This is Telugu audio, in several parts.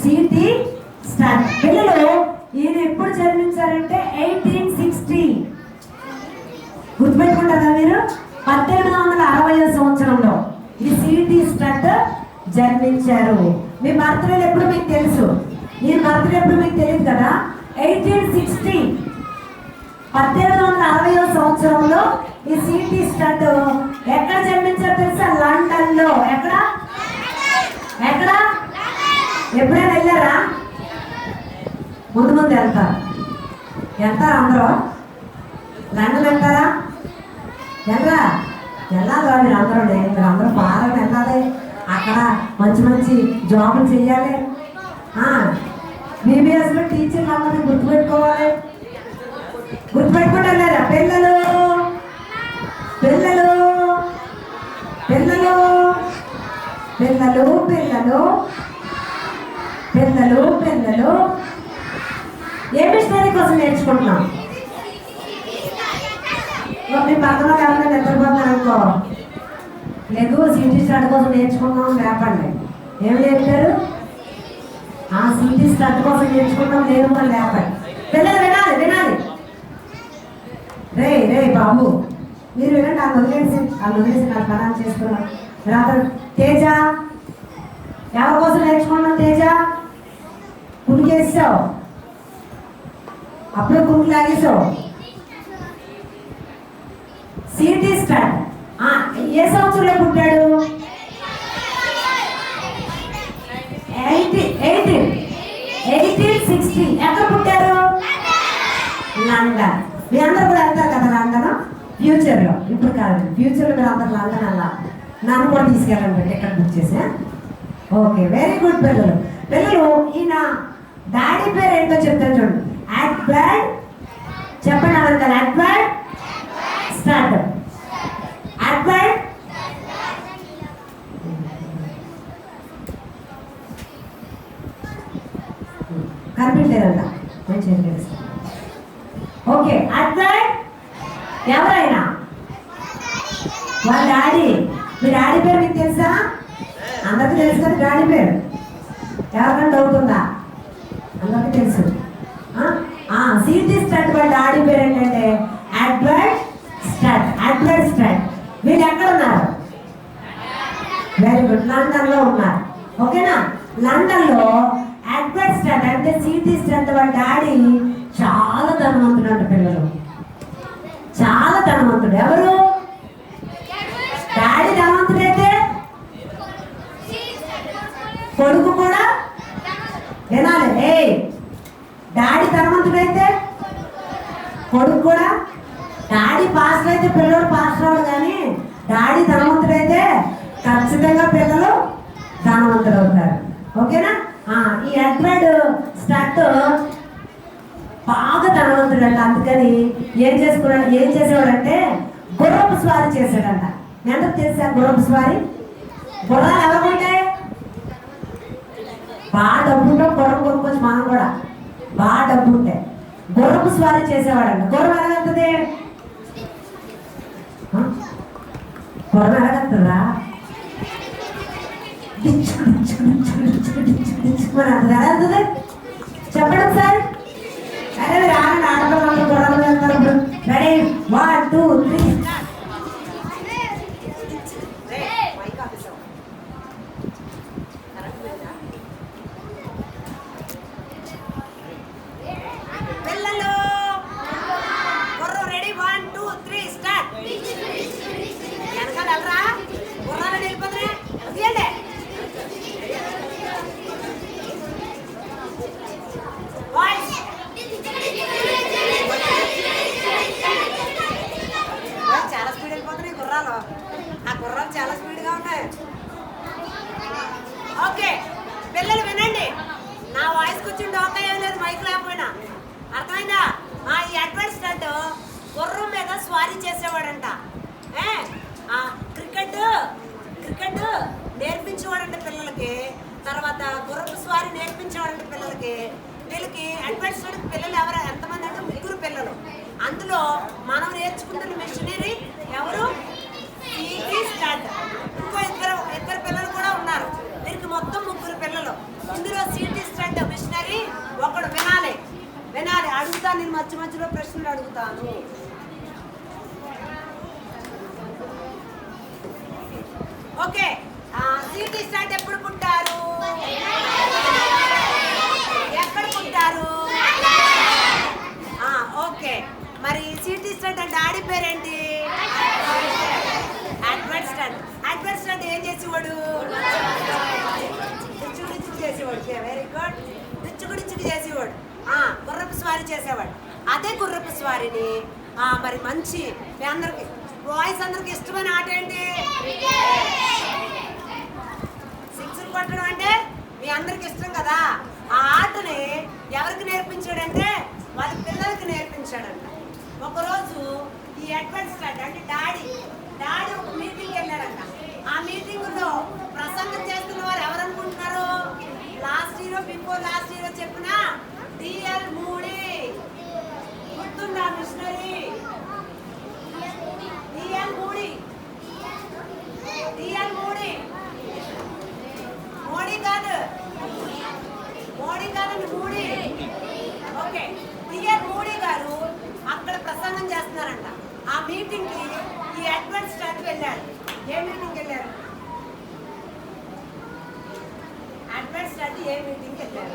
City start. పిల్లలు ఈయన ఎప్పుడు జన్మించారంటే 1860. గుర్తుపెట్టుకుంటారా మీరు? 1860 సంవత్సరంలో ఈ సిటీ స్టార్ట్ జన్మించారు. మీ బర్త్డే ఎప్పుడు మీకు తెలుసు, ఈ బర్త్డే ఎప్పుడు మీకు తెలియదు కదా. 1860 1860 సంవత్సరంలో ఈ సిటీ స్టార్ట్ ఎక్కడ జన్మించారు తెలుసా? లండన్ లో. ఎక్కడ ఎక్కడ ఎప్పుడైనా వెళ్ళారా? ముందు ముందు వెళ్తారు. అందరూ లండన్ వెళ్తారా? వెళ్ళరా? వెళ్ళాలి మీరు అందరూ. మీరు అందరూ బాగా వెళ్ళాలి. అక్కడ మంచి మంచి జాబులు చెయ్యాలి. బీబీఎస్లో టీచర్లు అందరినీ గుర్తుపెట్టుకోవాలి. గుర్తుపెట్టుకుంటూ వెళ్ళారా? పిల్లలు పిల్లలు పిల్లలు పిల్లలు పిల్లలు పిల్లలు పిల్లలు ఏ మిషనరీ కోసం నేర్చుకుంటున్నాం? మీ పక్కన ఎవరైనా నిద్రపోతున్నారు అనుకో, లేదు సిటీ స్టార్ట్ కోసం నేర్చుకున్నాం లేపండి. ఏమి నేర్పారు? సిటీ స్టార్ట్ కోసం నేర్చుకున్నాం లేదు అని లేపండి. పిల్లలు వినాలి వినాలి. రే రే బాబు మీరు వినండి. వాళ్ళు వదిలేసి నాకు పనాలు చేసుకున్నాను. రాత్రి తేజ ఎవరి కోసం నేర్చుకున్నాం? తేజ కుడికేసావు, అప్పుడు కుడికి లాగేసావు. సిటీ స్టార్ట్ ఏ సంవత్సరంలో పుట్టాడు? 1860. ఎక్కడ పుట్టారు? లండన్. మీ అందరూ కూడా వెళ్తారు కదా లండన్ ఫ్యూచర్లో. ఇప్పుడు కాదు, ఫ్యూచర్లో మీరు అందరు లండన్ అలా నన్ను కూడా తీసుకెళ్ళండి ఎక్కడ బుక్ చేసా. ఓకే, వెరీ గుడ్ పిల్లలు. పిల్లలు ఈయన డాడీ పేరు ఏంటో చెప్తాను చూడండి. ఎడ్వర్డ్. చెప్పండి అవంతా. Edward start. ఎడ్వర్డ్ కనిపించలేదంట. మంచిగా. ఓకే, ఎడ్వర్డ్ ఎవరైనా వాళ్ళ డాడీ. మీ డాడీ పేరు మీకు తెలుసా? అందరికీ తెలుసు కదా డాడీ పేరు. ఎవరికైనా డౌట్ ఉందా? అందరికీ తెలుసు. సిటీ స్టార్ట్ వాళ్ళ డాడీ పేరు ఏంటంటే ఎడ్వర్డ్ స్టార్ట్. Edward start. వీళ్ళు ఎక్కడ ఉన్నారు? వెరీ గుడ్, లండన్ లో ఉన్నారు. ఓకేనా? లండన్ లో ఎడ్వర్డ్ స్టార్ట్ అంటే సిటీ స్టార్ట్ వాళ్ళ డాడీ చాలా ధనవంతుడు అంట. పిల్లలు చాలా ధనవంతుడు. ఎవరు? డాడీ ధనవంతుడైతే కొడుకు కూడా వినాలి. డాడీ ధనవంతుడైతే కొడుకు కూడా. డాడీ పాస్టర్ అయితే పిల్లలు పాస్టర్ అవ్వడు, కానీ డాడీ ధనవంతుడైతే ఖచ్చితంగా పిల్లలు ధనవంతులు అవుతారు. ఓకేనా? ఈ ఎడ్వర్డ్ స్టార్ట్ బాగా ధనవంతుడు అంట. అందుకని ఏం చేసేవాడంటే గుర్రపు స్వారీ చేశాడంట. ఎంత తెలుసా గుర్రపు స్వారీ? గుర్రాలు ఎవరుంటాయి? బాగా డబ్బు ఉంటే గుర్రం కొనుక్కోవచ్చు. మనం కూడా బాగా డబ్బు ఉంటే గుర్రపు స్వారీ చేసేవాడంట. గుర్రం ఎలాగెళ్తుంది? గుర్రం ఎలాగెళ్తుందా? మరి అంత ఎలా వెళ్తుంది చెప్పండి ఒకసారి. అదే రానండి, ఆడపిల్లలు గుర్రాలు వెళ్తారు. రెడీ 1 2 3. పిల్లలు గుర్రం రెడీ 1 2 3 స్టార్ట్. వెనకాల వెళ్ళరా? గుర్రాలు వెళ్ళిపోతున్నాయి. తీయండి. చాలా స్పీడ్ వెళ్ళిపోతున్నాయి గుర్రాలు. ఆ గుర్రాలు చాలా స్పీడ్గా ఉన్నాయి. ఓకే పిల్లలు వినండి. నా వాయిస్ కూర్చుని డోకా ఏం లేదు, మైక్ లేకపోయినా. అర్థమైందా? ఈ అడ్వాన్స్ స్టార్ట్ గుర్రం మీద స్వారీ చేసేవాడంట. క్రికెట్ నేర్పించేవాడంటే పిల్లలకి. తర్వాత గుర్రపు స్వారీ నేర్పించేవాడంటే పిల్లలకి. వీళ్ళకి అడ్వాన్స్ స్టార్ట్ పిల్లలు ఎవరు ఎంతమంది అంటే 3 పిల్లలు. అందులో మనం నేర్చుకుంటున్న మిషనరీ ఎవరు? City start. ఇంకో ఇద్దరు పిల్లలు కూడా ఉన్నారు. వీరికి మొత్తం 3 పిల్లలు. ఇందులో సిటీ స్టార్ట్ నేను మధ్య మధ్యలో ప్రశ్నలు అడుగుతాను. ఓకే, సిటీ స్టార్ట్ ఎప్పుడు పుట్టారు? ఎక్కడ పుట్టారు? ఓకే, మరి సిటీ స్టార్ట్ అంటే డాడీ పేరేంటి? అడ్వర్డ్ స్టార్ట్. అడ్వర్డ్ స్టార్ట్ ఏం చేసేవాడు? రిచ్చుకు చేసేవాడు. Very good. రిచ్చుకు చేసేవాడు. గుర్రపు స్వారీ చేసేవాడు. అదే గుర్రపు స్వారీని మరి మంచి మీ అందరికి బాయ్స్ అందరికి ఇష్టమైన ఆట ఏంటి? సిక్స్లు కొట్టడం అంటే మీ అందరికి ఇష్టం కదా. ఆ ఆటని ఎవరికి నేర్పించాడంటే వాళ్ళ పిల్లలకి నేర్పించాడంట. ఒకరోజు ఈ అడ్వర్డ్ స్టార్ట్ అంటే డాడీ ఒక మీటింగ్కి వెళ్ళాడంట. ఆ మీటింగ్లో ప్రసంగం చేస్తున్న వారు ఎవరు అనుకుంటున్నారు? Last year before last year చెప్పిన డిఎల్ మూడీ గుర్తుందా? మిషనరీ డిఎల్ మూడీ కాదండి, మూడీ. ఓకే, డిఎల్ మూడీ గారు అక్కడ ప్రసంగం చేస్తున్నారంట. ఆ మీటింగ్కి ఈ అడ్వర్డ్ స్టార్ట్ వెళ్ళారు. ఏ మీటింగ్కి వెళ్ళారు? అడ్వర్డ్ స్టార్ట్ ఏ మీటింగ్కి వెళ్ళారు?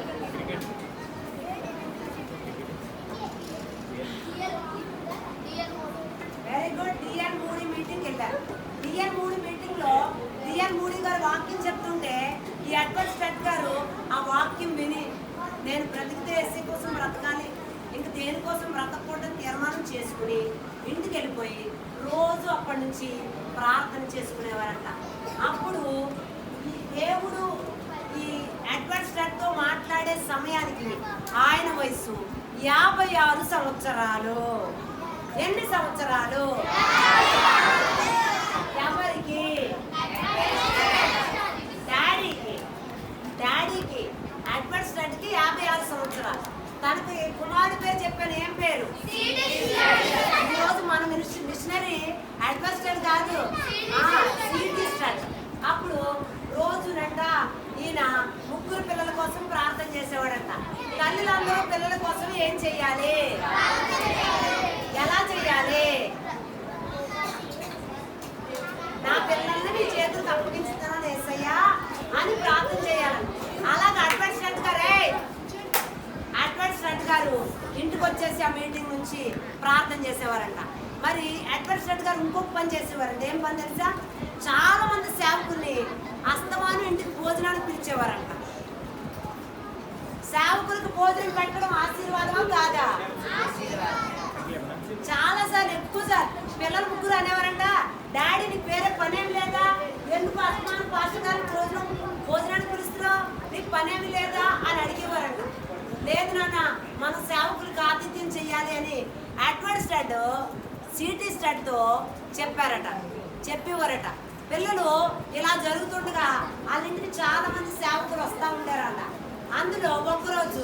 Very good. డిఎల్ మూడీ మీటింగ్కి వెళ్ళారు. డిఎల్ మూడీ మీటింగ్లో డిఎల్ మూడీ గారు వాక్యం చెప్తుంటే ఈ అడ్వర్డ్ స్టార్ట్ గారు ఆ వాక్యం విని నేను బ్రతికితే ఎస్సీ కోసం బ్రతకాలి, ఇంక దేనికోసం బ్రతకూడదని తీర్మానం చేసుకుని ఇంటికి వెళ్ళిపోయి రోజు అప్పటి నుంచి ప్రార్థన చేసుకునేవారంట. అప్పుడు ఈ దేవుడు ఈ అడ్వర్డ్ స్టార్ట్తో మాట్లాడే సమయానికి ఆయన వయసు 56 సంవత్సరాలు. ఎన్ని సంవత్సరాలు? ఎవరికి? డాడీకి అడ్వర్డ్ స్టార్ట్కి 56 సంవత్సరాలు. తనకి కుమారుడి పేరు చెప్పాను. ఏం పేరు? ఈరోజు మన మిషనరీ అడ్వర్డ్ స్టార్ట్ కాదు, సిటీ స్టార్ట్. అప్పుడు రోజునంట ఈయన 3 పిల్లల కోసం ప్రార్థన చేసేవాడంట. తల్లులందరూ పిల్లల కోసం ఏం చెయ్యాలి? ఎలా చెయ్యాలి? నా పిల్లల్ని మీ చేతులకు అప్పగించుతానని యేసయ్యా అని ప్రార్థన చేయాలని. అలాగే అడ్వర్డ్ స్టార్ట్ గారు ఇంటికి వచ్చేసి ఆ మీటింగ్ నుంచి ప్రార్థన చేసేవారంట. మరి అడ్వర్డ్ స్టార్ట్ గారు ఇంకొక పని చేసేవారంట. ఏం పని తెలుసా? చాలా మంది సేవకుల్ని అస్తమానం ఇంటికి భోజనానికి పిలిచేవారంట. సేవకులకు భోజనం పెట్టడం ఆశీర్వాదమా కాదా? చాలా సార్లు ఎక్కువ సార్ పిల్లలు 3 అనేవారంట, డాడీ నీకు వేరే పనేమి లేదా? ఎందుకు అస్తమానం పాస్టర్ గారిని భోజనానికి పిలుస్తున్నావు? నీకు పనేమి లేదా అని అడిగేవారంట. లేదు నాన్న, మన సేవకులకు ఆతిథ్యం చెయ్యాలి అని అడ్వర్డ్ స్టార్ట్ సిటీ స్టార్ట్తో చెప్పేవారట. పిల్లలు ఇలా జరుగుతుండగా వాళ్ళ ఇంటికి చాలా మంది సేవకులు వస్తూ ఉంటారంట. అందులో ఒక్కరోజు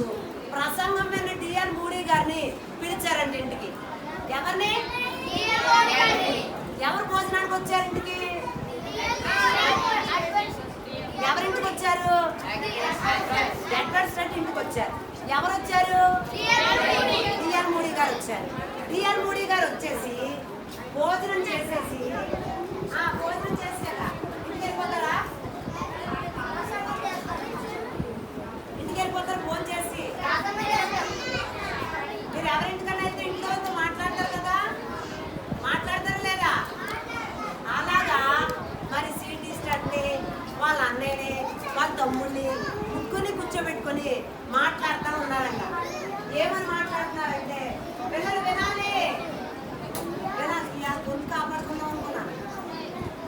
ప్రసంగం మీద డిఎల్ మూడీ గారిని పిలిచారంట ఇంటికి. ఎవరిని? ఎవరు భోజనానికి వచ్చారు ఇంటికి? ఎవరింటికి వచ్చారు? అడ్వర్డ్ స్టార్ట్ ఇంటికి వచ్చారు. ఎవరు వచ్చారు? డిఎల్ మూడీ గారు వచ్చారు. డిఎల్ మూడీ గారు వచ్చేసి భోజనం చేసేసి భోజనం చేసాక ఇంటికి వెళ్ళిపోతారా? ఇంటికి వెళ్ళిపోతారు భోజనం చేసి. మీరు ఎవరింటికన్నా అయితే ఇంట్లో మాట్లాడతారు కదా, మాట్లాడతారు లేదా? అలాగా మరి సిటీ స్టార్ట్ని వాళ్ళ అన్నయ్యని వాళ్ళ తమ్ముడిని 3 కూర్చోబెట్టుకొని మాట్లాడుతూ ఉన్నారంట. ఏమని మాట్లాడుతున్నారంటే, పిల్లలు వినాలి, గొంతు కాపాడుకుందాం అనుకున్నాను.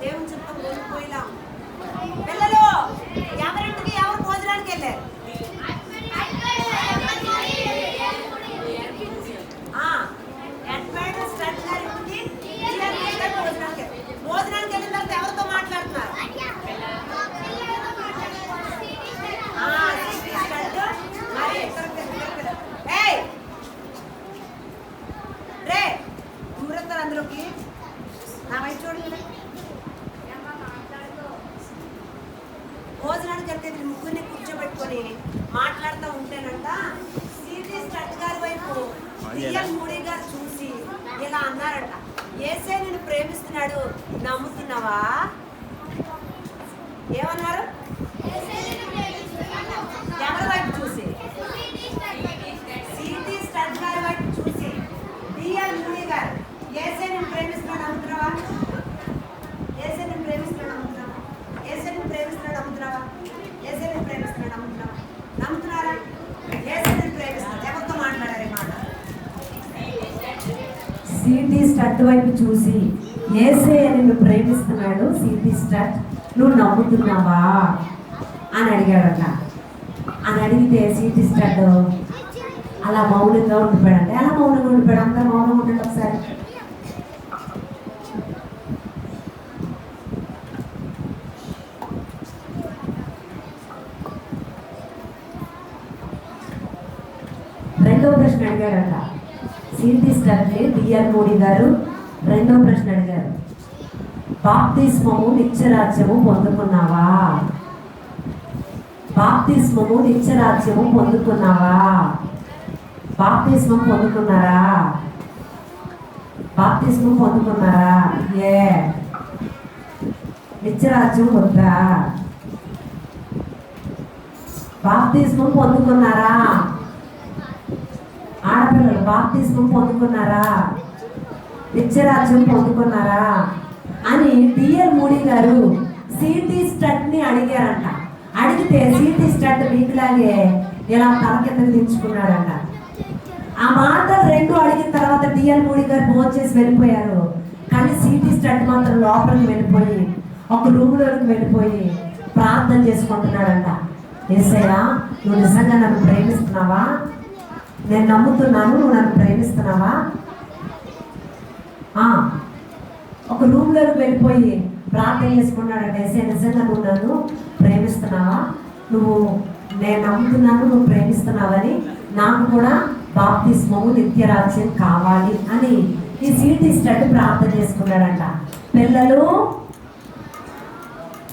దేవుని చిత్తం గొంతుపోయిలా. పిల్లలు ఎవరింటికి ఎవరు భోజనానికి వెళ్ళారు? అడ్వర్డ్ స్టార్ట్ గారింటికి భోజనానికి వెళ్ళిన తర్వాత ఎవరితో మాట్లాడుతున్నారు? సిటీ స్టార్ట్ ప్రేమిస్తున్నాడు నమ్ముతున్నావా? ఏమన్నారు? ఎవరి వైపు చూసి? సిటీ స్టడ్ గారి వైపు చూసి. డిఎల్ మూవీ గారు యేసయ్యను ప్రేమిస్తున్నాడు నమ్ముతున్నావా? యేసయ్యను ప్రేమిస్తున్నాడు నమ్ముతున్నావా? యేసయ్యను ప్రేమిస్తున్నాడు నమ్ముతున్నావా? యేసయ్యను ప్రేమిస్తున్నాడు నమ్ముతున్నావా? నమ్ముతున్నారా? యేసయ్యను ప్రేమిస్తున్నాడు. ఎవరితో మాట్లాడారు ఈ మాట? సిటీ స్టడ్ వైపు చూసి యేసయ్య నిన్ను ప్రేమిస్తున్నాడు, సిటీ స్టడ్ నువ్వు నమ్ముతున్నావా అని అడిగాడట. అని అడిగితే సిటీ స్టడ్ అలా మౌనంగా ఉండిపోయాడంటే. అలా మౌనంగా ఉండిపోయాడు. అందరూ మౌనంగా ఉండండి ఒకసారి. రెండో ప్రశ్న అడిగాడట సిటీ స్టడ్ని. డిఆర్ మోడీ గారు రెండో ప్రశ్న అడిగారు, బాప్తిస్మము నిత్యరాజ్యము పొందుకున్నావా? బాప్తిస్మము నిత్యరాజ్యము పొందుకున్నావా? బాప్తిస్మం పొందుకున్నారా? బాప్తిస్మం పొందుకున్నారా? ఏ నిత్యరాజ్యం వద్దా? బాప్తిస్మం పొందుకున్నారా? ఆడపిల్లలు బాప్తిస్మం పొందుకున్నారా? నిత్యరాజ్యం పొందుకున్నారా అని డిఎల్ మోడీ గారు సిటీ స్టడ్ని అడిగారంట. అడిగితే సిటీ స్టడ్ మీకులాగే ఇలా తల కిందకి దించుకున్నాడంట. ఆ మాటలు రెండు అడిగిన తర్వాత డిఎల్ మోడీ గారు ఫోన్ చేసి వెళ్ళిపోయారు. కానీ సిటీ స్టడ్ మాత్రం లోపలికి వెళ్ళిపోయి ఒక రూమ్లోకి వెళ్ళిపోయి ప్రార్థన చేసుకుంటున్నాడంట. యేసయ్యా, నువ్వు నిజంగా నన్ను ప్రేమిస్తున్నావా? నేను నమ్ముతున్నాను, నువ్వు నన్ను ప్రేమిస్తున్నావా? ఒక రూమ్లోకి వెళ్ళిపోయి ప్రార్థన చేసుకున్నాడంట. యేసయ్యా, నిజంగా నువ్వు నన్ను ప్రేమిస్తున్నావా? నేను నమ్ముతున్నాను, నువ్వు ప్రేమిస్తున్నావని, నాకు కూడా బాప్తిస్మము నిత్యరాజ్యం కావాలి అని ఈ సిటీ స్టడ్ ప్రార్థన చేసుకున్నాడంట. పిల్లలు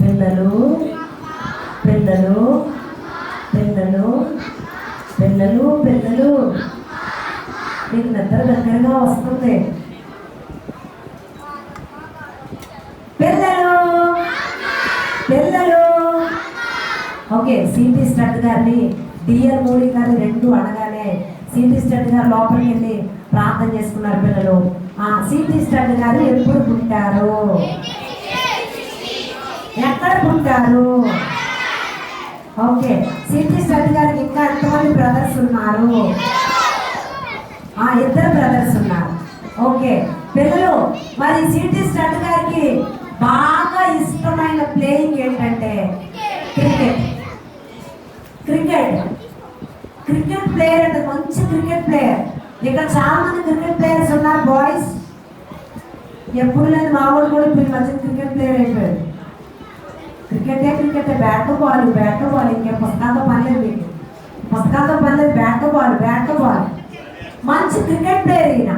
పిల్లలు పిల్లలు పిల్లలు పిల్లలు పిల్లలు మీకు నిద్ర దగ్గరగా వస్తుంది. పిల్లలు పిల్లలు ఓకే. సిటీ స్టడ్ గారిని డిఎల్ మోడీ గారు రెండు అనగానే సిటీ స్టడ్ గారు లోపలికి వెళ్ళి ప్రార్థన చేసుకున్నారు. పిల్లలు సిటీ స్టడ్ గారు ఎప్పుడు పుట్టారు? ఎక్కడ పుట్టారు? ఓకే. సిటీ స్టడ్ గారికి ఇంకా ఎంతమంది బ్రదర్స్ ఉన్నారు? ఇద్దరు బ్రదర్స్ ఉన్నారు. ఓకే పిల్లలు, మరి సిటీ స్టడ్ గారికి బాగా ఇష్టమైన ప్లేయింగ్ ఏంటంటే క్రికెట్. క్రికెట్ క్రికెట్ ప్లేయర్ అంటే మంచి క్రికెట్ ప్లేయర్. ఇక్కడ చాలా మంది క్రికెట్ ప్లేయర్స్ ఉన్నారు బాయ్స్. ఎప్పుడు లేని మామూలు కూడా ఇప్పుడు మంచి క్రికెట్ ప్లేయర్ అయిపోయాడు. క్రికెటే బ్యాట్ బాల్ ఇంకే పుస్తకాలతో పని లేదు. మీకు పుస్తకాలతో పని లేదు, బ్యాట్ బాల్ మంచి క్రికెట్ ప్లేయర్ ఈయన.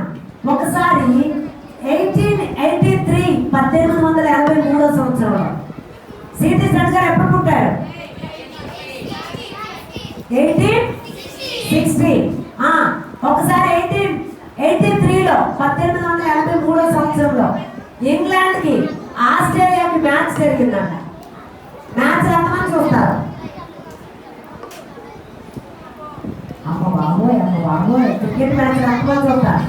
ఒకసారి 1883 1883 సంవత్సరంలో సిటీ స్టడ్ గారు ఎప్పుడు పుట్టారు? 1860. ఒకసారి 1883లో 1883 సంవత్సరంలో ఇంగ్లాండ్కి ఆస్ట్రేలియాకి మ్యాచ్ జరిగిందంట. మ్యాచ్ ఎంతమంది చూస్తారు? అమ్మ బాబోయ్ క్రికెట్ మ్యాచ్ ఎంతమంది చూస్తారు?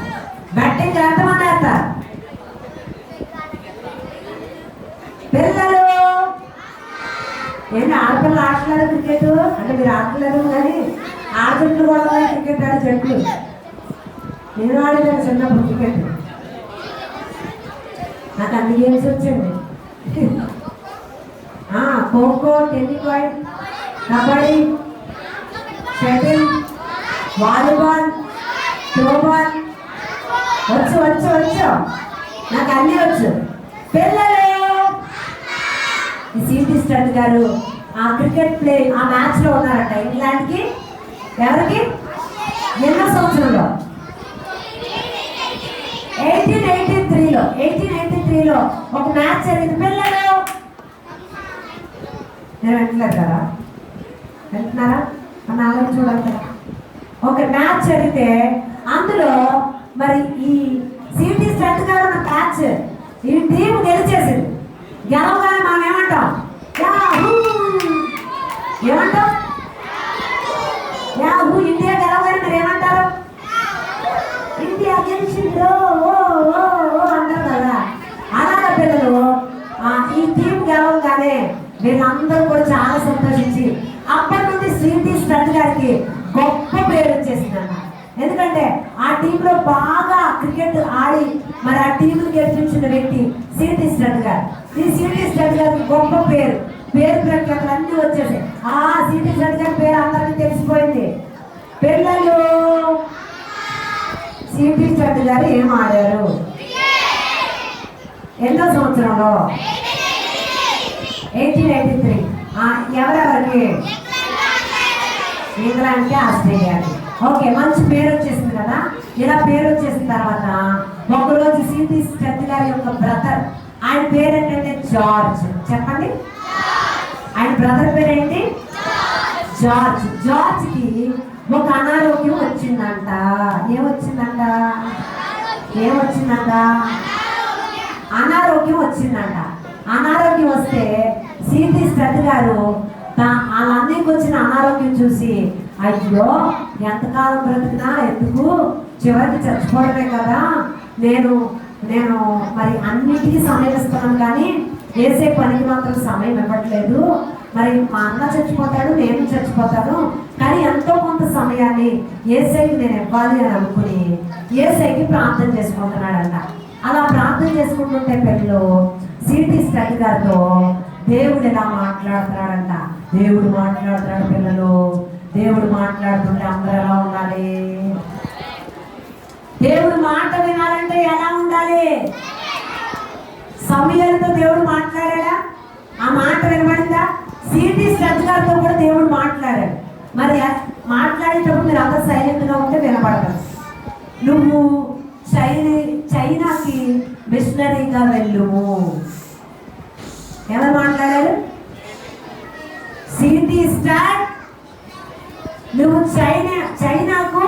బ్యాటింగ్ ఎంతమంది వేస్తారు? పిల్లలు ఏంటి ఆడపిల్లలు ఆడలేదు క్రికెట్ అంటే మీరు ఆడలేదు, కానీ ఆడజట్లు కూడా క్రికెట్ ఆడే జట్లు. నేను ఆడేదాన్ని చిన్నప్పుడు క్రికెట్. నాకు అన్ని గేమ్స్ వచ్చండి. Kho kho, tennikoit, kabaddi, shuttle, volleyball, throwball వచ్చు నాకు అన్నీ వచ్చు. పిల్లలు ఈ సిటీ స్టడ్ గారు క్రికెట్ ప్లే మ్యాచ్ లో ఉన్నారట. ఇంగ్లాండ్కి ఎవరికి? ఎన్నో సంవత్సరంలో? 1883లో ఒక మ్యాచ్ జరిగింది. పిల్లలు నేను వెంటలేదు కదా, వెళ్తున్నారా అని ఆలోచన చూడాలి. ఒక మ్యాచ్ జరిగితే అందులో మరి ఈ సిటీ స్టడ్ గారు ఉన్న మ్యాచ్ ఈ టీం గెలిచేసింది. గెలవగానే మనం ఏమంటాం? యాహూ! ఏమంటాం? యాహూ! ఇండియా గెలవగానే మీరు ఏమంటారు? ఇండియా గెలిచింది ఓ ఓ ఓ అంటారు కదా. అలాగే పిల్లలు ఈ టీం గెలవగానే వీళ్ళందరూ కూడా చాలా సంతోషించి అప్పటి నుండి శ్రీనిధి స్టడ్ గారికి గొప్ప పేరు వచ్చేసిందన్న. ఎందుకంటే ఆ టీంలో బాగా క్రికెట్ ఆడి మరి ఆ టీంను గెలిపించిన వ్యక్తి శ్రీనిధి స్టడ్ గారు. ఈ శ్రీనిధి స్టడ్ గారికి గొప్ప పేరు ప్రఖ్యాతలు అన్నీ వచ్చేసాయి. ఆ శ్రీనిధి స్టడ్ గారి పేరు అందరికీ తెలిసిపోయింది. పిల్లలు శ్రీనిధి స్టడ్ గారు ఏం ఆడారు? ఎన్నో సంవత్సరంలో? 1883. ఎవరెవరికి? ఇంగ్లాండ్కి ఆస్ట్రేలియాకి. ఓకే, మంచి పేరు వచ్చేసింది కదా. ఇలా పేరు వచ్చేసిన తర్వాత ఒకరోజు శ్రీనిధి స్టడ్ గారి యొక్క బ్రదర్, ఆయన పేరు ఏంటంటే జార్జ్. చెప్పండి, ఆయన బ్రదర్ పేరేంటి? జార్జ్. జార్జ్కి ఒక అనారోగ్యం వచ్చిందంట. ఏమొచ్చిందంట? అనారోగ్యం వచ్చిందంట. అనారోగ్యం వస్తే శ్రీనిధి స్టడ్ గారు వాళ్ళ అన్నయ్యకి వచ్చిన అనారోగ్యం చూసి, అయ్యో ఎంతకాలం బ్రతికినా ఎందుకు, చివరికి చచ్చిపోవడమే కదా, నేను మరి అన్నిటికీ సమయం ఇస్తున్నాను కానీ వేసే పనికి మాత్రం సమయం ఇవ్వట్లేదు. మరి మా అన్న చచ్చిపోతాడు, నేను చచ్చిపోతాను, కానీ ఎంతో కొంత సమయాన్ని ఏసైకి నేను ఇవ్వాలి అని అనుకుని ఏసైకి ప్రార్థన చేసుకుంటున్నాడంట. అలా ప్రార్థన చేసుకుంటుంటే పిల్లలు శ్రీనిధి స్టడ్ గారితో దేవుడు ఎలా మాట్లాడుతున్నాడంట. దేవుడు మాట్లాడుతున్నాడు పిల్లలు. దేవుడు మాట్లాడుతుంటే అందరూ ఎలా ఉండాలి? దేవుడు మాట వినాలంటే ఎలా ఉండాలి? సమయాలతో దేవుడు మాట్లాడా? ఆ మాట వినబడిందా? శ్రీనిధి స్టడ్ గారితో కూడా దేవుడు మాట్లాడాడు. మరి మాట్లాడేటప్పుడు మీరు అందరూ సైలెంట్గా ఉంటే వినపడతారు. నువ్వు చైనాకి మిషనరీగా వెళ్ళుము. ఎవరు మాట్లాడారు? శ్రీనిధి స్టడ్, నువ్వు చైనాకు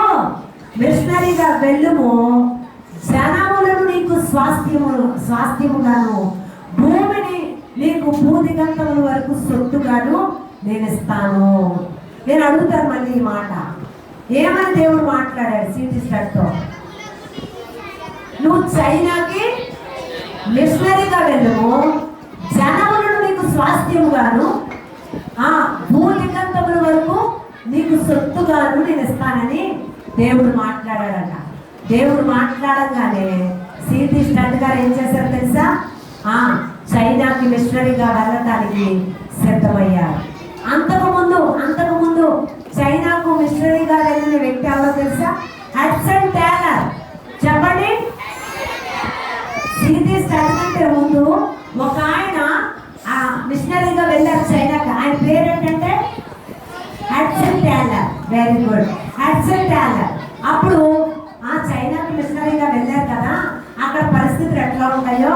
మిషనరీగా వెళ్ళుము, జనములను నీకు స్వాస్థ్యముగాను, భూమిని నీకు భూదిగంతముల వరకు సొత్తుగాను నేను ఇస్తాను. నేను అడుగుతాను మళ్ళీ ఈ మాట, ఏమని దేవుడు మాట్లాడాడు శ్రీనిధి స్టడ్తో? నువ్వు చైనాకి మిషనరీగా వెళ్ళుము, జనములను నీకు స్వాస్థ్యముగాను, భూదిగంతముల వరకు నీకు సొత్తుగాను నేను ఇస్తానని దేవుడు మాట్లాడాడట. దేవుడు మాట్లాడగానే శ్రీనిధి స్టడ్ గారు ఏం చేశారు తెలుసా? చైనాకి మిషనరీగా వెళ్ళటానికి సిద్ధమయ్యారు. అంతకుముందు చైనాకు మిషనరీగా వెళ్ళిన వ్యక్తి ఎవరో తెలుసా? Hudson Taylor. చెప్పండి. శ్రీనిధి స్టడ్ కంటే ముందు ఒక ఆయన మిషనరీగా వెళ్ళారు చైనాకి. ఆయన పేరు ఏంటంటే Hudson Taylor. Very good, Hudson Taylor. అప్పుడు చైనాకి మిషనరీగా వెళ్ళారు కదా, అక్కడ పరిస్థితులు ఎట్లా ఉంటాయో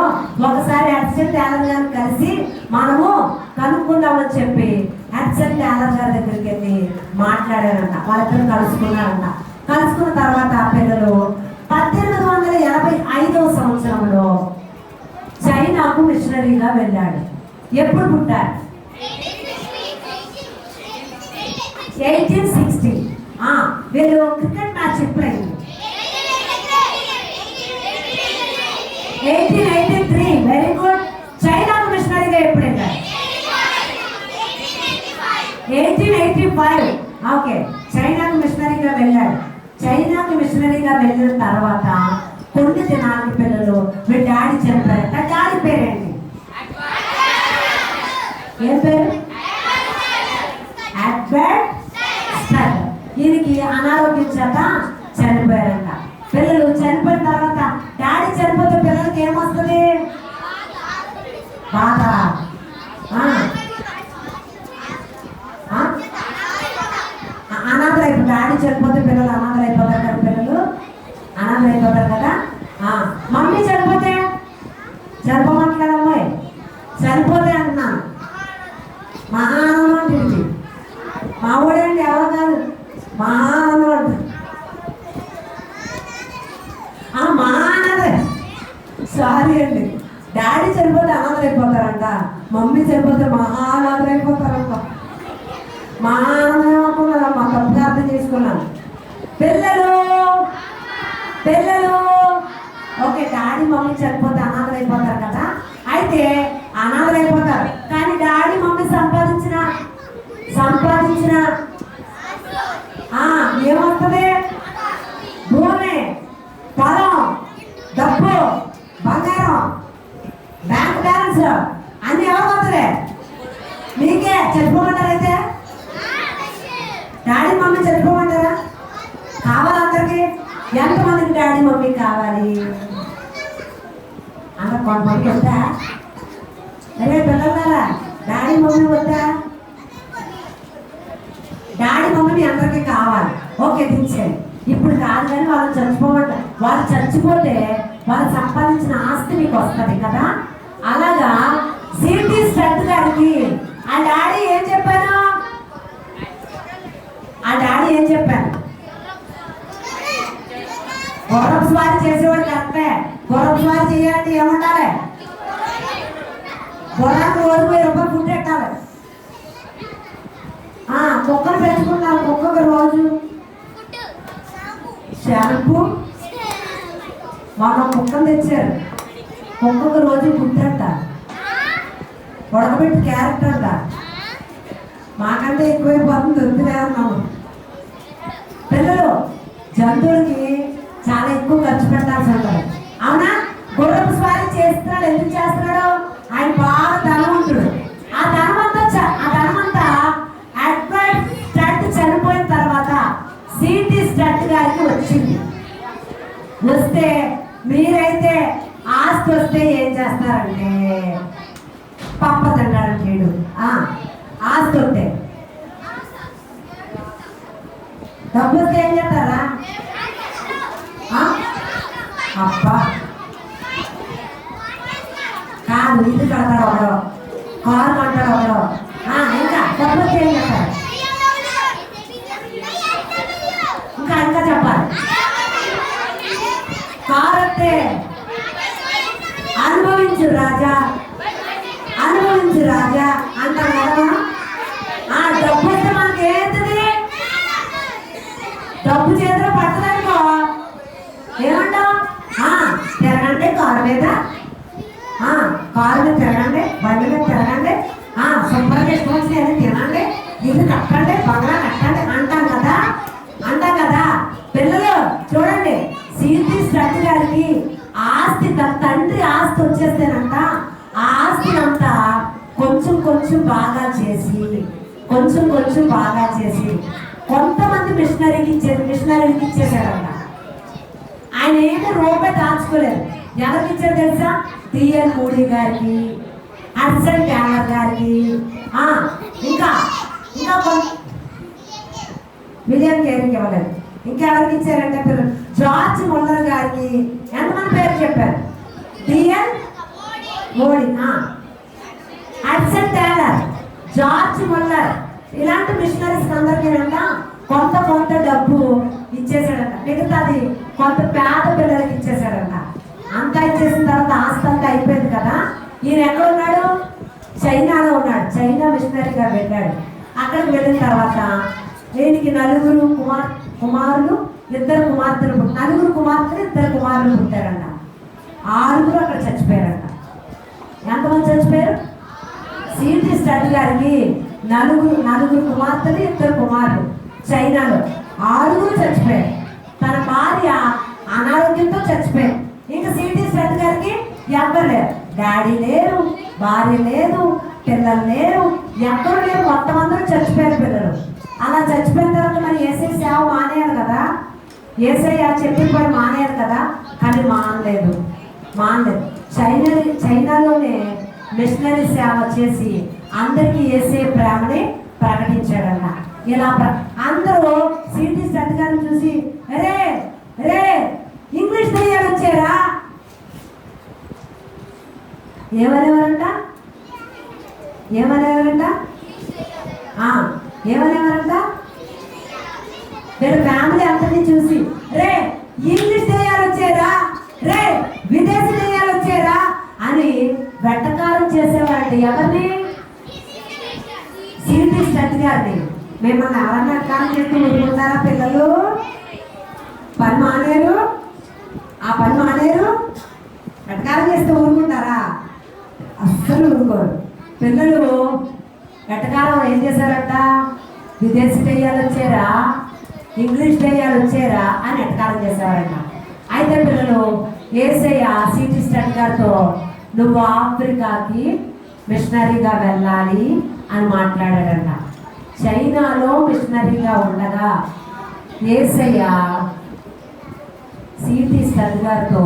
ఒకసారి హడ్సన్ టేలర్ గారిని కలిసి మనము కనుక్కుందామని చెప్పి హడ్సన్ టేలర్ గారి దగ్గరికి వెళ్ళి మాట్లాడారంట. వాళ్ళిద్దరు కలుసుకున్నారంట. కలుసుకున్న తర్వాత ఆ పిల్లలు 1885వ సంవత్సరంలో చైనాకు మిషనరీగా వెళ్ళాడు. ఎప్పుడు పుట్టారు? 1860. వీళ్ళు క్రికెట్ మ్యాచ్ ఎప్పుడైంది? 1883. Very good. చైనాకు మిషనరీగా ఎప్పుడు వెళ్ళారు? 1885. ఓకే, చైనాకు మిషనరీగా వెళ్ళాడు. చైనాకు మిషనరీగా వెళ్ళిన తర్వాత కొన్ని దినాలకి పిల్లలు మీ డాడీ చనిపోయారు. డాడీ పేరేంటి? ఏం పేరు? Edward stud. ఈయనకి అనారోగ్యం చేత చనిపోయారంట. పిల్లలు చనిపోయిన తర్వాత డాడీ చనిపోతే పిల్లలకి ఏమొస్తుంది? బాధ. అనాథలు అయిపోతారు. డాడీ చనిపోతే పిల్లలు అనాథలు అయిపోతారు కదా. పిల్లలు అనాథలు అయిపోతారు కదా. మమ్మీ చనిపోతే చనిపోమంటలేదమ్మాయి, చనిపోతే అంటున్నాను. మహానందం అంటే మా ఊడండి, ఎవరు కాదు, మహానందం అంటారు. మహానదే, సారీ అండి, డాడీ చనిపోతే అనాథలు అయిపోతారంట, మమ్మీ చనిపోతే మహానాథలు అయిపోతారంట. మా తప్పుగా అర్థం చేసుకున్నాను. పిల్లలు పిల్లలు ఓకే, డాడీ మమ్మీ చనిపోతే అనాథలు అయిపోతారు కదా, అయితే అనాథలు అయిపోతారు. కానీ డాడీ మమ్మీ సంపాదించిన ఏమవుతుంది? భూమి, పొలం, డబ్బు, బంగారం, బ్యాంక్ బ్యాలెన్స్ అన్ని ఎవరిపోతుంది? మీకే. చనిపోమంటారా? అయితే డాడీ మమ్మీ చనిపోమంటారా? కావాలి అందరికి? ఎంతమందికి డాడీ మమ్మీ కావాలి? అంత కొంతమంది వద్దా? అరే పిల్లలారా, డాడీ మమ్మీ వద్దా? డాడీ మమ్మీ అందరికీ కావాలి. ఓకే, దించండి. ఇప్పుడు కాదు, కానీ వాళ్ళు చచ్చిపోతే వాళ్ళు సంపాదించిన ఆస్తి మీకు వస్తుంది కదా. అలాగా సిటీ స్టడ్ గారికి ఆ డాడీ ఏం చెప్పాను? గుర్రపు స్వారీ చేసేవాడు కరెక్టే. గుర్రపు స్వారీ చేయాలంటే ఏముండాలి? గుర్రానికి రోజు 1000 రూపాయలు ఫుడ్ పెట్టాలి. కుక్కను పెంచుకున్నారు, కుక్కకు రోజు షాంపూ. మొన్న కుక్కను తెచ్చారు, కుక్కకు రోజు ఫుడ్ అంట, ఉడకబెట్టి క్యారెట్ అంట. మాకంటే ఎక్కువైపోతుంది, దొరికిదేమన్నాము. పిల్లలు జంతువులకి చాలా ఎక్కువ ఖర్చు పెట్టాల్సి ఉంటుంది, అవునా? గుర్రపు స్వారీ చేస్తున్నాడు. ఎందుకు చేస్తున్నాడు? ఆయన బాగా ధనవంతుడు. ఆ ధనమంతా అడ్వైట్ స్టడ్ చనిపోయిన తర్వాత సిటీ స్టడ్ గారికి వచ్చింది. వస్తే మీరైతే ఆస్తి వస్తే ఏం చేస్తారంటే పప్ప తింటాడంటే వీడు. ఆస్తి వస్తే, డబ్బు వస్తే ఏం చేస్తారా? అబ్బా కాదు, ఇల్లు కడతాడు ఒకడు, కారు కొంటాడు ఒకడు. ఇంకా డబ్బు వస్తే ఏం చేస్తారు? ఇంకా చెప్పాలి. కారు వస్తే అనుభవించు రాజా అంటాం కదా. డబ్బు వస్తే మనకి ఏంటిది? డబ్బు చేతిలో పట్టదనుకో ఏమంటాం? తిరగండి కారు మీద తిరగండి, బండి మీద తిరగండి, శుభ్రంగా ఇష్టం వచ్చినాయని తినండి, ఇల్లు కట్టండి, బంగ్లా కట్టండి అంటాం కదా. పిల్లలు చూడండి, సిటీ స్టడ్ గారికి ఆస్తి, తండ్రి ఆస్తి వచ్చేస్తేనంట ఆ ఆస్తి అంతా కొంచెం బాగా చేసి కొంతమంది మిషనరీకి ఇచ్చేసాడంట. ఆయన ఏమో రూపాయి దాచుకోలేదు. ఎవరికి ఇచ్చారు తెలుసా? టిఎన్ మూడీ గారికి, హడ్సన్ ట్యాలర్ గారికి, ఇంకా విలియం కేరీకి ఇవ్వలేదు. ఇంకెవరికి ఇచ్చారంటే పిల్లలు జార్జ్ ముల్లర్ గారికి. ఎంతమంది పేరు చెప్పారు? TN Moody, Hudson Taylor, George Muller, ఇలాంటి మిషనరీస్ అందరికీ కొంత డబ్బు ఇచ్చేసాడంట. మిగతాది కొంత పేద పిల్లలకి ఇచ్చేసాడంట. అంతా ఇచ్చేసిన తర్వాత ఆస్తి అంతా అయిపోయింది కదా. ఈయన ఎక్కడ ఉన్నాడు? చైనాలో ఉన్నాడు. చైనా మిషనరీగా వెళ్ళాడు. అక్కడికి వెళ్ళిన తర్వాత ఈయనకి 4 కుమారులు 2 కుమార్తెలు, 4 కుమార్తెలు 2 కుమారులు పుట్టారంట. 6 అక్కడ చచ్చిపోయారంట. ఎంతమంది చచ్చిపోయారు? సిటీ స్టడ్ గారికి 4 కుమార్తెలు 2 కుమారులు, చైనాలో 6 చచ్చిపోయారు. తన భార్య అనారోగ్యంతో చచ్చిపోయారు. ఇంకా సిటీ స్టడ్ గారికి ఎవ్వరు లేరు. డాడీ లేరు, భార్య లేదు, పిల్లలు లేరు, ఎవ్వరు లేరు. మొత్తం అందరూ చచ్చిపోయారు పిల్లలు. అలా చచ్చిపోయిన తర్వాత మరి ఏసై సేవ మానేయాలి కదా. ఏసై చెప్పిన పని మానేయాలి కదా. కానీ మానలేదు. చైనాలోనే మిషనరీ సేవ చేసి అందరికీ ఏసే ప్రేమని ప్రకటించాడన్న. ఇలా అందరూ సిటీ స్టడ్ గారిని చూసి రే ఇంగ్లీష్ దయ్యాలు వచ్చారా ఏమనేవారంట? వీళ్ళ ఫ్యామిలీ అందరినీ చూసి ఇంగ్లీష్ దయ్యాలు వచ్చారా, విదేశీ దయ్యాలు వచ్చారా అని గారిని మిమ్మల్ని ఎవరన్నా ఎట్కారం చేస్తూ ఊరుకుంటారా పిల్లలు? పని మానేరు, ఆ పని మానేరు, ఎట్కారం చేస్తూ ఊరుకుంటారా? అస్సలు ఊరుకోరు. పిల్లలు ఎట్టకాలం ఏం చేశారట? విదేశీ దెయ్యాలు వచ్చారా, ఇంగ్లీష్ దెయ్యాలు వచ్చారా అని ఎట్టకాలం చేశారట. అయితే పిల్లలు యేసయ్య సిటీ స్టడీ గారితో నువ్వు ఆఫ్రికాకి మిషనరీగా వెళ్ళాలి అని మాట్లాడాడంట. చైనాలో మిషనరీగా ఉండగా యేసయ్య సిటీ స్టడీ గారితో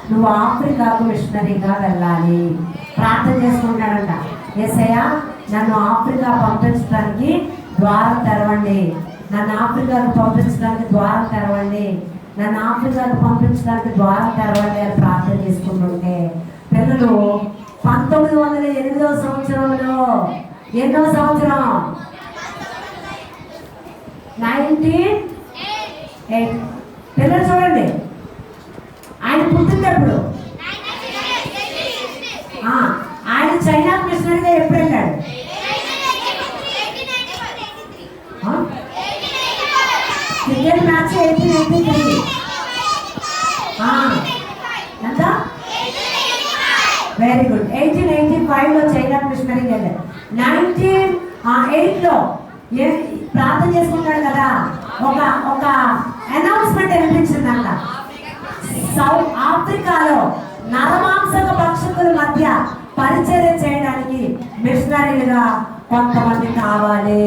నువ్వు ఆఫ్రికాకు మిషనరీగా వెళ్ళాలి ప్రార్థన చేసుకుంటాడంట. యేసయ్య నన్ను ఆఫ్రికా పంపించడానికి ద్వారం తెరవండి, నన్ను ఆఫ్రికాకు పంపించడానికి ద్వారం తెరవండి, నన్ను ఆఫ్రికాకు పంపించడానికి ద్వారం తెరవండి అని ప్రార్థన చేసుకుంటుంటే పిల్లలు 1908 సంవత్సరంలో, ఎన్నో సంవత్సరం, 1908 పిల్లలు చూడండి, ఆయన పుట్టినప్పుడు ఆయన చైనా మిషనరీగా ఎప్పుడు వెళ్ళాడు? Cricket match 1883. ఎంత? Very good. 1885లో చైనా మిషనరీకి వెళ్ళాడు. 1908లో ప్రార్థన చేసుకుంటాడు కదా, ఒక అనౌన్స్మెంట్ వినిపించిందంట. సౌత్ ఆఫ్రికాలో నరమాంసక భక్షకుల మధ్య పరిచర్య చేయడానికి మిషనరీలుగా కొంతమంది కావాలి.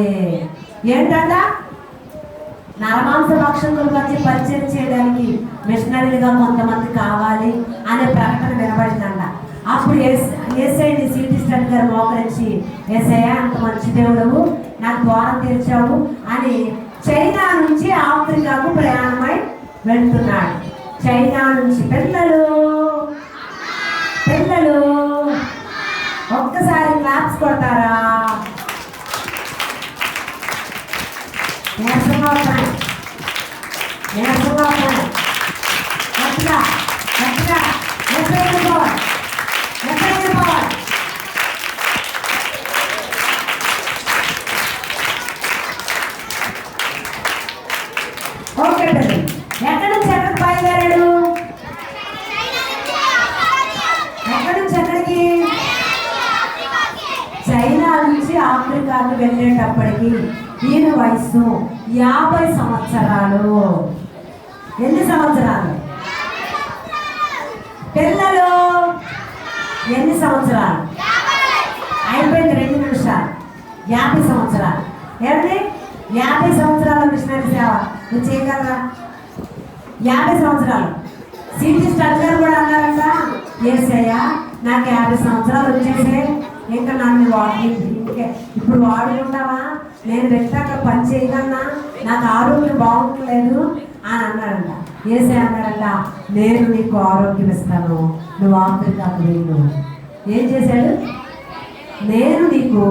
ఏంటంట? నరమాంస భక్షకుల మధ్య పరిచర్య చేయడానికి మిషనరీలుగా కొంతమంది కావాలి అనే ప్రకటన వినబడిందంట. అప్పుడు యేసయ్యని సిటీ స్టడీ గారు మోకరించి, యేసయ్య అంత మంచి దేవుడవు, నాకు ద్వారం తెరిచావు అని చైనా నుంచి ఆఫ్రికాకు ప్రయాణమై వెళ్తున్నాడు. చైనా నుంచి పిల్లలు ఒక్కసారి క్లాప్స్ కొడతారా? నీరసంగా ఉన్నాయి. గట్టిగా ఎక్కడికి పోవాలి? ఓకే అండి. ఎక్కడి నుంచి ఎక్కడికి బయలుదేరాడు? ఎక్కడి నుంచి ఎక్కడికి? చైనా నుంచి ఆఫ్రికాకు వెళ్ళేటప్పటికి ఈయన వయసు 50 సంవత్సరాలు. ఎన్ని సంవత్సరాలు? పిల్లలు ఎన్ని సంవత్సరాలు? అయిపోయింది 2 నిమిషాలు. 50 సంవత్సరాలు. ఏమండి? 50 సంవత్సరాల మిషనరీ సేవ నువ్వు చేయగలరా? 50 సంవత్సరాలు. సిటీ స్టడీ గారు కూడా అన్నారంట, యేసయ్య నాకు 50 సంవత్సరాలు వచ్చేసే, ఇంకా నన్ను ఇప్పుడు వాడుకుంటావా? నేను వెళ్తే అక్కడ పని చేయగలనా? నాకు ఆరోగ్యం బాగుంటలేదు అని అన్నాడంట. యేసయ్య అన్నాడంట, నేను నీకు ఆరోగ్యం ఇస్తాను, నువ్వు ఆఫ్రికాకు వెళ్ళు. ఏం చేశాడు? నేను నీకు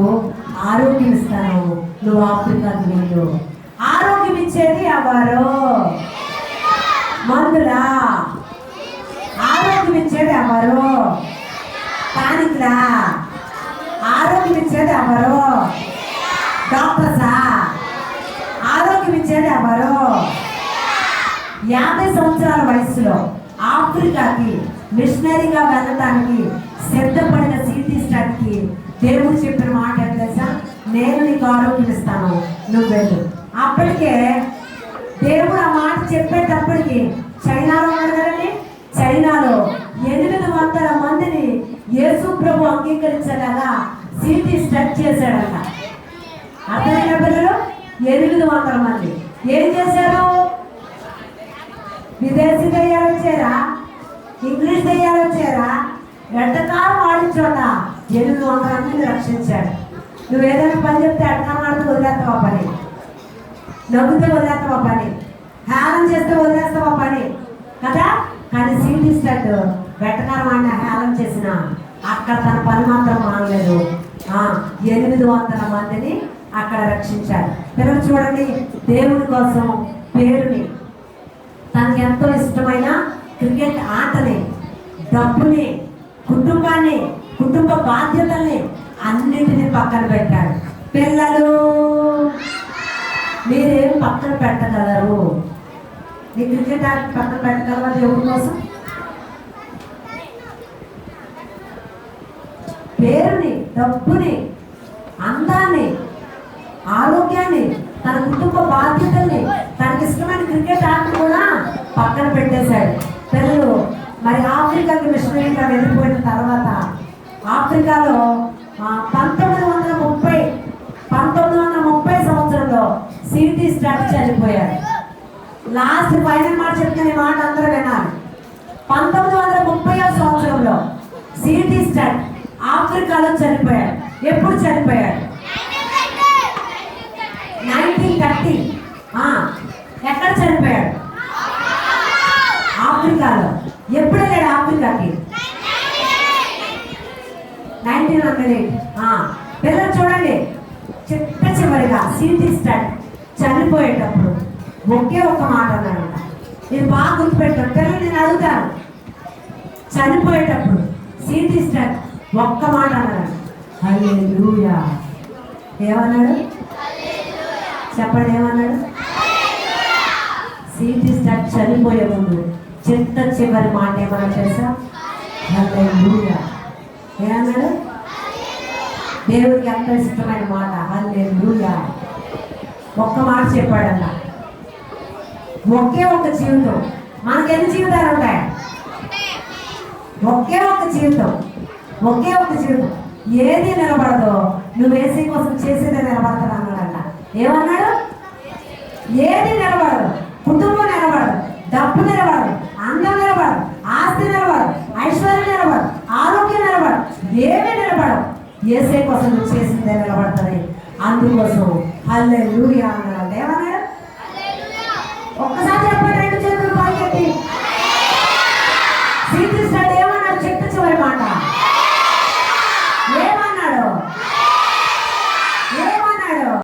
ఆరోగ్యం ఇస్తాను, నువ్వు ఆఫ్రికాకు వెళ్ళు. ఆరోగ్యం ఇచ్చేది ఎవరు? మందులా? ఆరోగ్యం ఇచ్చేది ఎవరు? టానిక్లా? ఆరోగ్యం ఇచ్చేది ఎవరు? డాక్టర్సా? ఆరోగ్యం ఇచ్చేది ఎవరు? 50 సంవత్సరాల వయసులో ఆఫ్రికాకి మిషనరీగా వెళ్ళటానికి సిద్ధపడిన సిటీ స్టడీకి దేవుడు చెప్పిన మాట తెలుసా? నేను నీకు ఆరోగ్యం ఇస్తాను, నువ్వు వెళ్ళు. అప్పటికే దేవుడు ఆ మాట చెప్పేటప్పటికి చైనాలో ఉన్నాడు కదండి, చైనాలో 800 మందిని యేసు ప్రభు అంగీకరించేలాగా సిటీ స్టడీ చేశాడంట. అర్థమైన పిల్లలు? 800 మంది ఏం చేశారు? విదేశీ దెయ్యాలు వచ్చారా, ఇంగ్లీష్ దెయ్యాలు వచ్చారా, ఎట్టకాలం ఆడించోట 800 మందిని రక్షించాడు. నువ్వు ఏదైనా పని చెప్తే ఎట్టకాలం ఆడితే వదిలేస్తావా పని? నవ్వుతే వదిలేస్తావా పని? హేళన చేస్తే వదిలేస్తావా పని కదా? కానీ సిటీ స్టడీ వెట్టకాలం ఆడిన హేళన చేసిన అక్కడ తన పని మాత్రం మానలేదు. 800 మందిని అక్కడ రక్షించారు. పిల్లలు చూడండి, దేవుడి కోసం పేరుని, తనకి ఎంతో ఇష్టమైన క్రికెట్ ఆటని, డబ్బుని, కుటుంబాన్ని, కుటుంబ బాధ్యతల్ని అన్నింటినీ పక్కన పెట్టాడు. పిల్లలు మీరేం పక్కన పెట్టగలరు? నీ క్రికెట్ ఆడి పక్కన పెట్టగలవా దేవుడి కోసం? పేరుని, డబ్బుని, అందాన్ని, ఆరోగ్యాన్ని, తన కుటుంబ బాధ్యతల్ని, తనకి ఇష్టమైన క్రికెట్ ఆటను కూడా పక్కన పెట్టేశాడు. పిల్లలు మరి ఆఫ్రికాకి మిషనరీగా వెళ్ళిపోయిన తర్వాత ఆఫ్రికాలో 1930 సంవత్సరంలో సిటీ స్టార్ట్ చనిపోయాడు. లాస్ట్ ఫైనల్ మాట చెప్తున్న మాట అందరూ వినాలి. 1930 సంవత్సరంలో సిటీ స్టార్ట్ ఆఫ్రికాలో చనిపోయాడు. ఎప్పుడు చనిపోయాడు? 1930. ఎక్కడ చనిపోయాడు? ఆఫ్రికాలో. ఎప్పుడు వెళ్ళాడు ఆఫ్రికాకి? 1908. పిల్లలు చూడండి, చివరిగా సిటీ స్టార్ట్ చనిపోయేటప్పుడు ఒకే ఒక మాట అన్నాడంట. నేను బాగా గుర్తుపెట్టాను పిల్లలు, నేను అడుగుతాను. చనిపోయేటప్పుడు సిటీ స్టార్ట్ ఒక్క మాట అన్నాడు, హల్లెలూయా. ఏమన్నాడు చెప్పండి? ఏమన్నాడు? సిటీ స్టార్ట్ చనిపోయే ముందు చివరి మాట ఏమన్నా తెలుసా? హల్లెలూయా. ఏమన్నాడు? దేవుడికి ఎంత ఇష్టమైన మాట హల్లెలూయా. ఒక్క మాట చెప్పాడన్న. ఒకే ఒక జీవితం. మనకి ఎన్ని జీవితాలు ఉంటాయి? ఒకే ఒక జీవితం. ఒకే ఒక జీవితం. ఏది నిలబడదో నువ్వు ఏసీ కోసం చేసేదే నిలబడతాడు అన్నాడట. ఏమన్నాడు? ఏది నిలబడదు. కుటుంబం నిలబడదు, డబ్బు నిలబడదు, అందం నిలబడదు, ఆస్తి నిలబడదు, ఐశ్వర్యం నిలబడదు, ఆరోగ్యం నిలబడదు, ఏమీ నిలబడదు. ఏసే కోసం నువ్వు చేసిందే నిలబడతాయి. అందుకోసం హల్లెలూయా అన్నాడు. ఏమన్నాడు? ఒక్కసారి చెప్పండి, రెండు చేతులు పైకెత్తి.